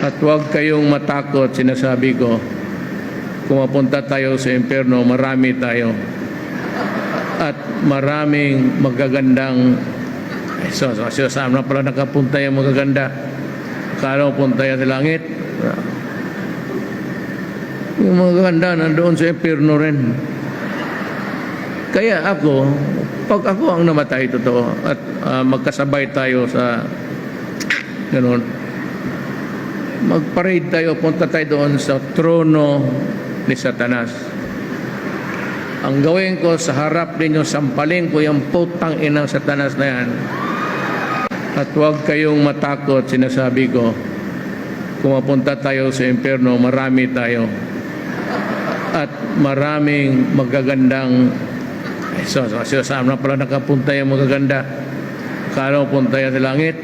At huwag kayong matakot, sinasabi ko. Kung mapunta tayo sa impyerno, marami tayo. At maraming magagandang, saan na pala nakapunta yung magaganda? Akala mo punta yan sa langit? Yung magaganda nandoon sa impyerno rin. Kaya ako, pag ako ang namatay, totoo, at magkasabay tayo sa ganun, mag-parade tayo, punta tayo doon sa trono ni Satanas. Ang gawin ko sa harap ninyo, sampalin ko yung putang inang Satanas na yan. At huwag kayong matakot, sinasabi ko. Kung mapunta tayo sa impyerno, marami tayo. At maraming magagandang, saan na pala nakapunta yung magaganda? Akala mo punta yan sa langit?